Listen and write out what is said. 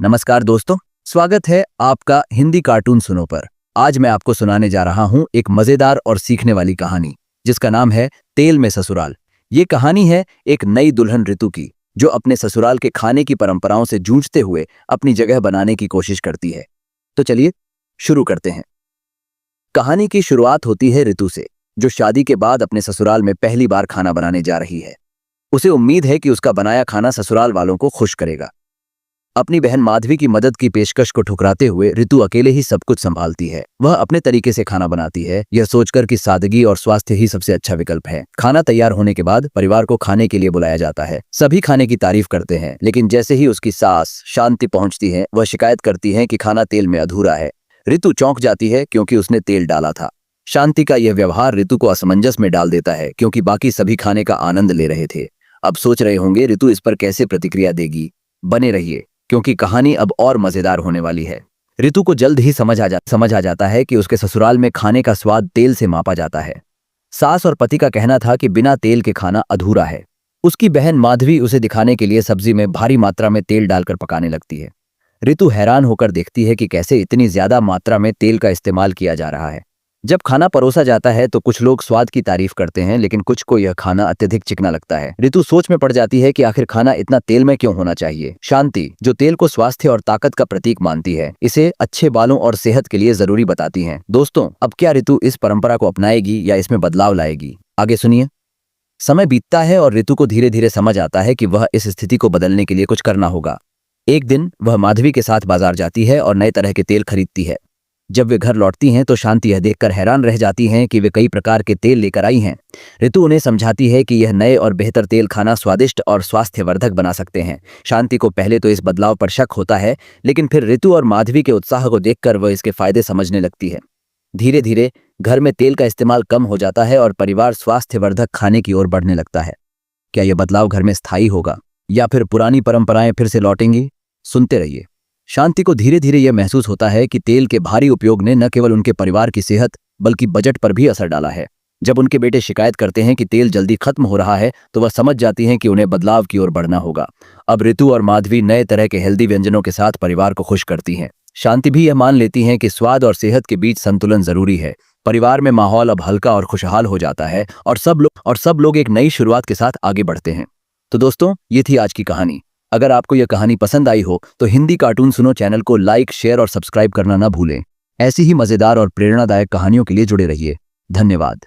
नमस्कार दोस्तों, स्वागत है आपका हिंदी कार्टून सुनो पर। आज मैं आपको सुनाने जा रहा हूं एक मजेदार और सीखने वाली कहानी जिसका नाम है तेल में ससुराल। ये कहानी है एक नई दुल्हन ऋतु की, जो अपने ससुराल के खाने की परंपराओं से जूझते हुए अपनी जगह बनाने की कोशिश करती है। तो चलिए शुरू करते हैं। कहानी की शुरुआत होती है ऋतु से, जो शादी के बाद अपने ससुराल में पहली बार खाना बनाने जा रही है। उसे उम्मीद है कि उसका बनाया खाना ससुराल वालों को खुश करेगा। अपनी बहन माधवी की मदद की पेशकश को ठुकराते हुए ऋतु अकेले ही सब कुछ संभालती है। वह अपने तरीके से खाना बनाती है, यह सोचकर कि सादगी और स्वास्थ्य ही सबसे अच्छा विकल्प है। खाना तैयार होने के बाद परिवार को खाने के लिए बुलाया जाता है। सभी खाने की तारीफ करते हैं, लेकिन जैसे ही उसकी सास शांति पहुंचती है, वह शिकायत करती है कि खाना तेल में अधूरा है। ऋतु चौंक जाती है क्योंकि उसने तेल डाला था। शांति का यह व्यवहार ऋतु को असमंजस में डाल देता है, क्योंकि बाकी सभी खाने का आनंद ले रहे थे। अब सोच रहे होंगे ऋतु इस पर कैसे प्रतिक्रिया देगी। बने रहिए, क्योंकि कहानी अब और मजेदार होने वाली है। ऋतु को जल्द ही समझ आ जाता है कि उसके ससुराल में खाने का स्वाद तेल से मापा जाता है। सास और पति का कहना था कि बिना तेल के खाना अधूरा है। उसकी बहन माधवी उसे दिखाने के लिए सब्जी में भारी मात्रा में तेल डालकर पकाने लगती है। ऋतु हैरान होकर देखती है कि कैसे इतनी ज्यादा मात्रा में तेल का इस्तेमाल किया जा रहा है। जब खाना परोसा जाता है तो कुछ लोग स्वाद की तारीफ करते हैं, लेकिन कुछ को यह खाना अत्यधिक चिकना लगता है। ऋतु सोच में पड़ जाती है कि आखिर खाना इतना तेल में क्यों होना चाहिए। शांति, जो तेल को स्वास्थ्य और ताकत का प्रतीक मानती है, इसे अच्छे बालों और सेहत के लिए जरूरी बताती हैं। दोस्तों, अब क्या ऋतु इस परंपरा को अपनाएगी या इसमें बदलाव लाएगी? आगे सुनिए। समय बीतता है और ऋतु को धीरे धीरे समझ आता है कि वह इस स्थिति को बदलने के लिए कुछ करना होगा। एक दिन वह माधवी के साथ बाजार जाती है और नए तरह के तेल खरीदती है। जब वे घर लौटती हैं तो शांति यह देखकर हैरान रह जाती हैं कि वे कई प्रकार के तेल लेकर आई हैं। ऋतु उन्हें समझाती है कि यह नए और बेहतर तेल खाना स्वादिष्ट और स्वास्थ्यवर्धक बना सकते हैं। शांति को पहले तो इस बदलाव पर शक होता है, लेकिन फिर ऋतु और माधवी के उत्साह को देखकर वह इसके फायदे समझने लगती है। धीरे धीरे घर में तेल का इस्तेमाल कम हो जाता है और परिवार स्वास्थ्यवर्धक खाने की ओर बढ़ने लगता है। क्या यह बदलाव घर में स्थायी होगा या फिर पुरानी परंपराएं फिर से लौटेंगी? सुनते रहिए। शांति को धीरे धीरे यह महसूस होता है कि तेल के भारी उपयोग ने न केवल उनके परिवार की सेहत बल्कि बजट पर भी असर डाला है। जब उनके बेटे शिकायत करते हैं कि तेल जल्दी खत्म हो रहा है, तो वह समझ जाती हैं कि उन्हें बदलाव की ओर बढ़ना होगा। अब ऋतु और माधवी नए तरह के हेल्दी व्यंजनों के साथ परिवार को खुश करती हैं। शांति भी यह मान लेती हैं कि स्वाद और सेहत के बीच संतुलन जरूरी है। परिवार में माहौल अब हल्का और खुशहाल हो जाता है और सब लोग एक नई शुरुआत के साथ आगे बढ़ते हैं। तो दोस्तों, ये थी आज की कहानी। अगर आपको यह कहानी पसंद आई हो तो हिंदी कार्टून सुनो चैनल को लाइक, शेयर और सब्सक्राइब करना ना भूलें। ऐसी ही मजेदार और प्रेरणादायक कहानियों के लिए जुड़े रहिए। धन्यवाद।